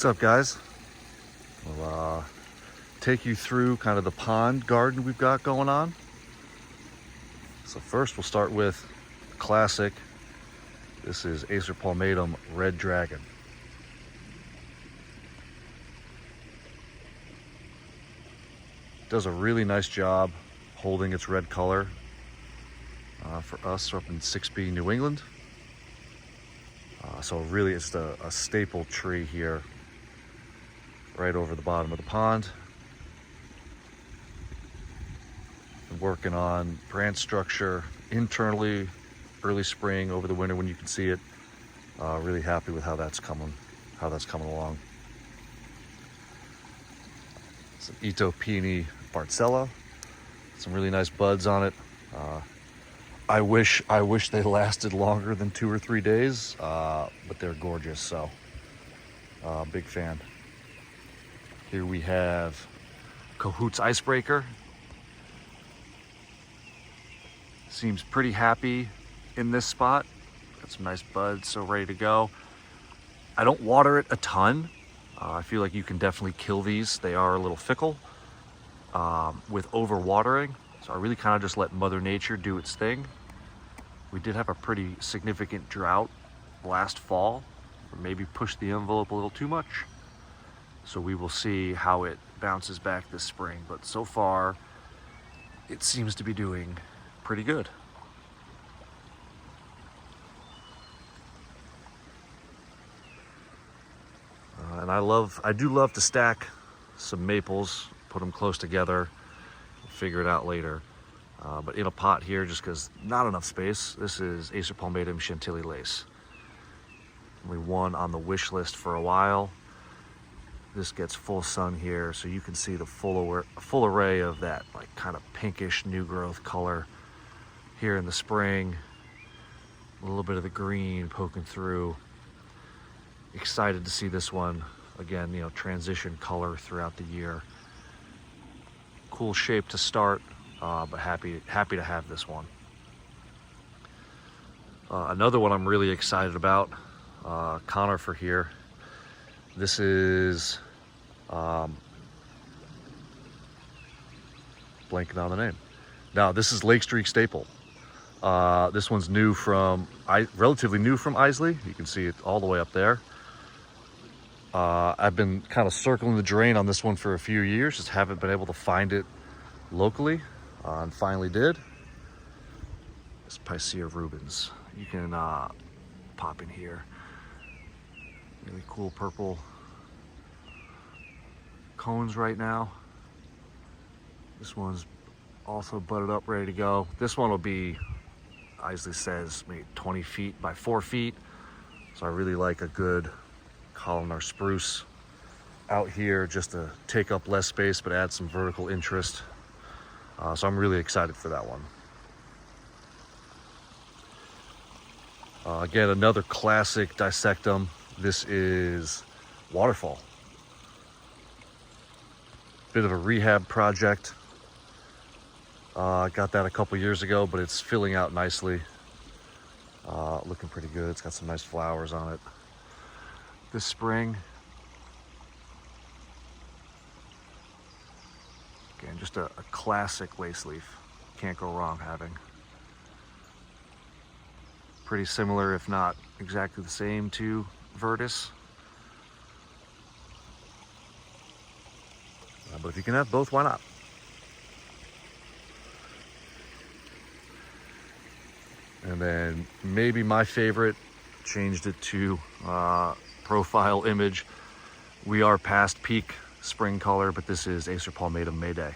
What's up, guys? We'll take you through kind of the pond garden we've got going on. So first we'll start with classic. This is Acer palmatum Red Dragon. Does a really nice job holding its red color. For us, we're up in 6B, New England. So really it's a staple tree here, right over the bottom of the pond. Been working on branch structure internally, early spring, over the winter when you can see it. Really happy with how that's coming along. Some Ito Peony Barcella, some really nice buds on it. I wish they lasted longer than 2 or 3 days, but they're gorgeous, so big fan. Here we have Cahoots Icebreaker. Seems pretty happy in this spot. Got some nice buds, so ready to go. I don't water it a ton. I feel like you can definitely kill these. They are a little fickle with over watering. So I really kind of just let Mother Nature do its thing. We did have a pretty significant drought last fall, or maybe pushed the envelope a little too much. So we will see how it bounces back this spring. But so far, it seems to be doing pretty good. And I do love to stack some maples, put them close together, figure it out later. But in a pot here, just because not enough space. This is Acer palmatum Chantilly Lace. Only one on the wish list for a while. This gets full sun here, so you can see the full array of that like kind of pinkish new growth color here in the spring. A little bit of the green poking through. Excited to see this one again, transition color throughout the year. Cool shape to start, but happy to have this one. Another one I'm really excited about, conifer here. This is blanking on the name. Now this is Lake Streak Staple. This one's relatively new from Isley. You can see it all the way up there. I've been kind of circling the drain on this one for a few years, just haven't been able to find it locally, and finally did. This Picea rubens. You can pop in here. Really cool purple cones right now. This one's also budded up, ready to go. This one will be, Isley says, maybe 20 feet by 4 feet. So I really like a good columnar spruce out here just to take up less space but add some vertical interest. So I'm really excited for that one. Again, another classic dissectum. This is Waterfall. Bit of a rehab project. Got that a couple years ago, but it's filling out nicely. Looking pretty good. It's got some nice flowers on it this spring. Again, just a classic lace leaf. Can't go wrong having. Pretty similar, if not exactly the same, to Virtus. But if you can have both, why not? And then maybe my favorite, changed it to profile image. We are past peak spring color, but this is Acer palmatum Mayday.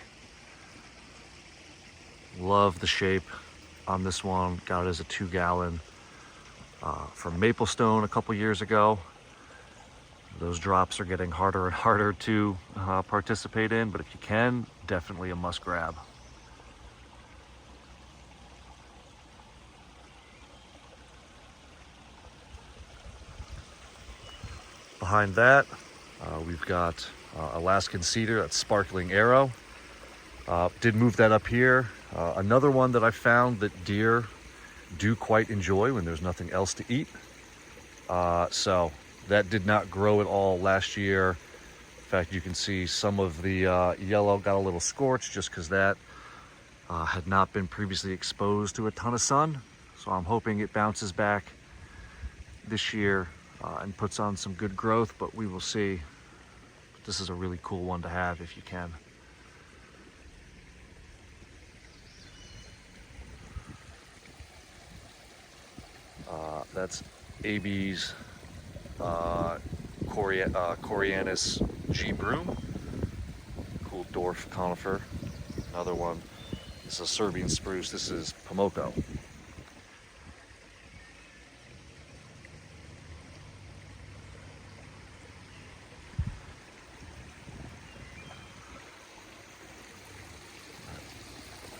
Love the shape on this one. Got it as a 2-gallon from Maplestone a couple years ago. Those drops are getting harder and harder to participate in, but if you can, definitely a must grab. Behind that, we've got Alaskan cedar, that's Sparkling Arrow. Did move that up here. Another one that I found that deer do quite enjoy when there's nothing else to eat. So That did not grow at all last year. In fact, you can see some of the yellow got a little scorched just because that had not been previously exposed to a ton of sun. So I'm hoping it bounces back this year and puts on some good growth, but we will see. But this is a really cool one to have if you can. That's AB's Corianus G. Broom. Cool dwarf conifer. Another one. This is a Serbian spruce. This is Pomoko.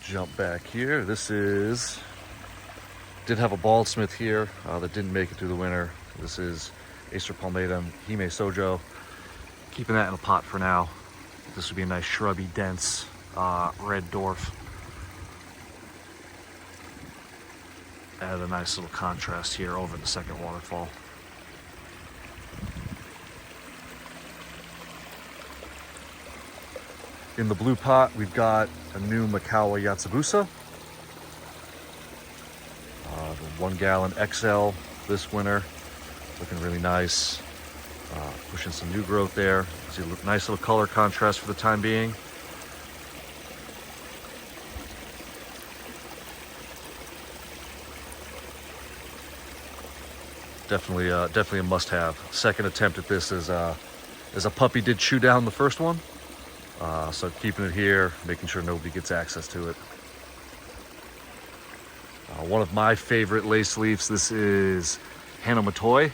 Jump back here. This is, did have a baldsmith here that didn't make it through the winter. This is Acer palmatum Hime Sojo. Keeping that in a pot for now. This would be a nice shrubby, dense red dwarf. Add a nice little contrast here over the second waterfall. In the blue pot, we've got a new Makawa Yatsubusa. The 1 gallon XL this winter. Looking really nice. Pushing some new growth there. See a nice little color contrast for the time being. Definitely a must-have. Second attempt at this as a puppy did chew down the first one. So keeping it here, making sure nobody gets access to it. One of my favorite lace leaves, this is Hanamatoi.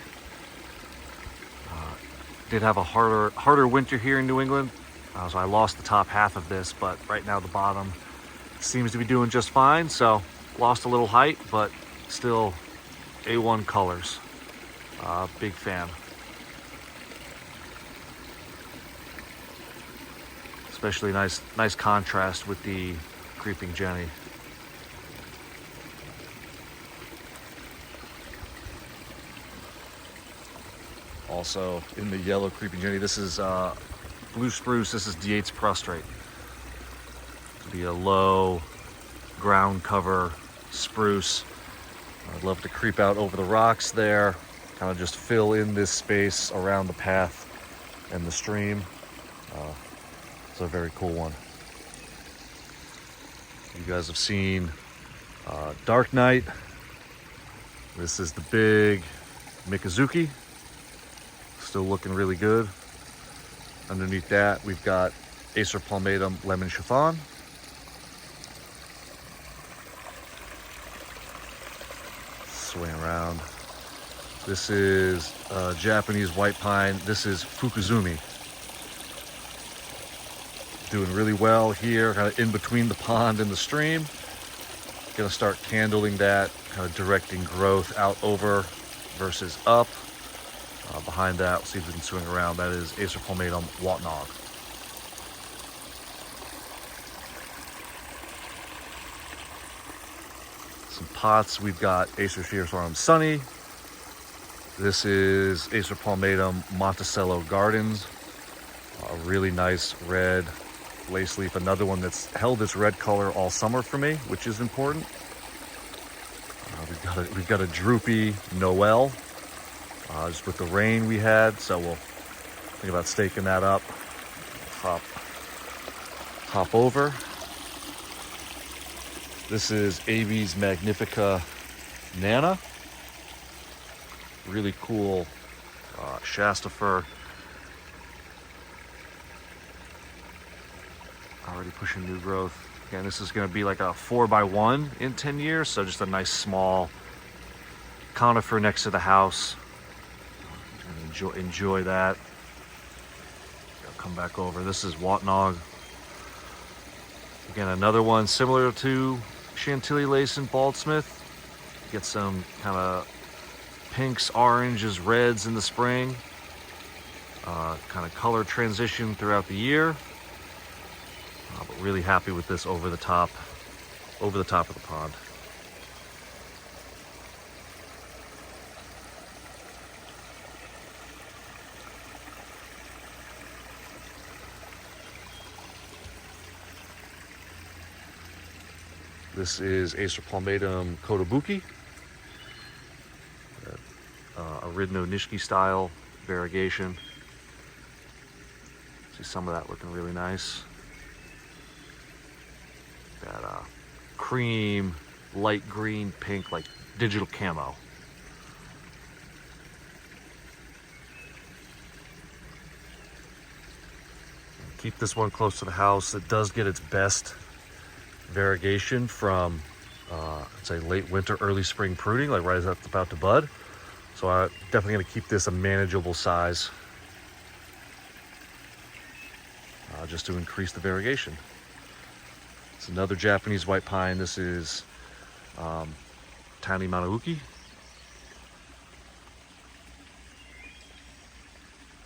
Did have a harder winter here in New England, so I lost the top half of this, but right now the bottom seems to be doing just fine. So lost a little height, but still A1 colors. Big fan. Especially nice contrast with the Creeping Jenny. Also in the yellow Creeping Jenny, this is blue spruce. This is Dietz prostrate. It'll be a low ground cover spruce. I'd love to creep out over the rocks there, kind of just fill in this space around the path and the stream. It's a very cool one. You guys have seen Dark Knight. This is the big Mikazuki. Still looking really good. Underneath that, we've got Acer palmatum lemon chiffon. Swing around. This is Japanese white pine. This is Fukuzumi. Doing really well here, kind of in between the pond and the stream. Gonna start candling that, kind of directing growth out over versus up. Behind that, we'll see if we can swing around. That is Acer palmatum Watnog. Some pots, we've got Acer Fiercearm Sunny. This is Acer palmatum Monticello Gardens. A really nice red lace leaf. Another one that's held its red color all summer for me, which is important. We've got a droopy Noel. Just with the rain we had, so we'll think about staking that up. Hop over. This is AV's Magnifica Nana. Really cool Shasta fir. Already pushing new growth. Again, this is going to be like a 4x1 in 10 years, so just a nice small conifer next to the house. Enjoy that. I'll come back over. This is Watnog. Again, another one similar to Chantilly lace and baldsmith. Get some kind of pinks, oranges, reds in the spring. Kind of color transition throughout the year. But really happy with this over the top of the pond. This is Acer palmatum kotobuki, Aridno Nishiki style variegation. See some of that looking really nice. That cream, light green, pink, like digital camo. Keep this one close to the house. It does get its best variegation from, I'd say late winter, early spring pruning, like right as it's about to bud. So I'm definitely gonna keep this a manageable size, just to increase the variegation. It's another Japanese white pine. This is Tani Manauki.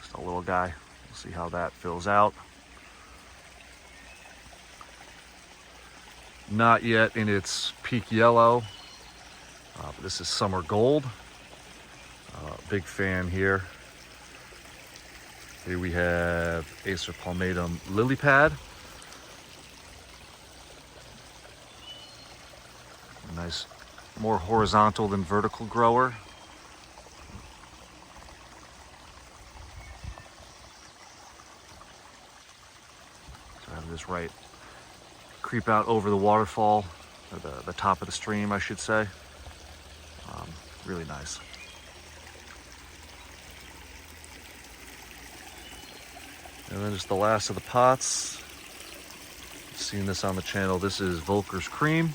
Just a little guy. We'll see how that fills out. Not yet in its peak yellow, but this is summer gold. Big fan here. Here we have Acer palmatum lily pad. A nice, more horizontal than vertical grower. So I have this right creep out over the waterfall, or the top of the stream, I should say. Really nice. And then just the last of the pots. You've seen this on the channel. This is Volker's Cream.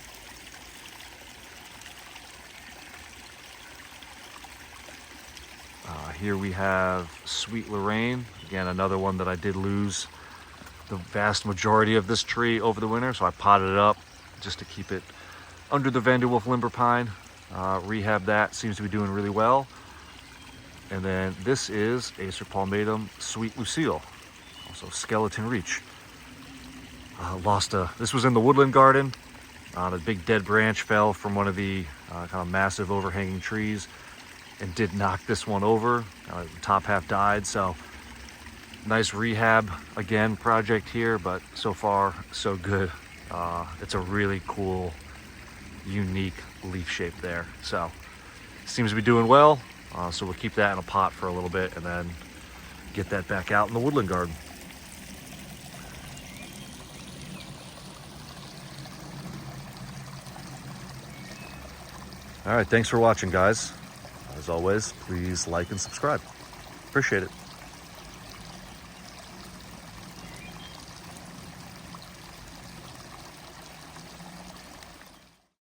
Here we have Sweet Lorraine. Again, another one that I did lose the vast majority of this tree over the winter, so I potted it up just to keep it under the Vanderwolf limber pine. Rehab that, seems to be doing really well. And then this is Acer palmatum Sweet Lucille, also Skeleton Reach. This was in the woodland garden. A big dead branch fell from one of the kind of massive overhanging trees and did knock this one over. The top half died, so nice rehab again project here, but so far so good. It's a really cool, unique leaf shape there. So seems to be doing well. So we'll keep that in a pot for a little bit and then get that back out in the woodland garden. All right, thanks for watching, guys. As always, please like and subscribe. Appreciate it.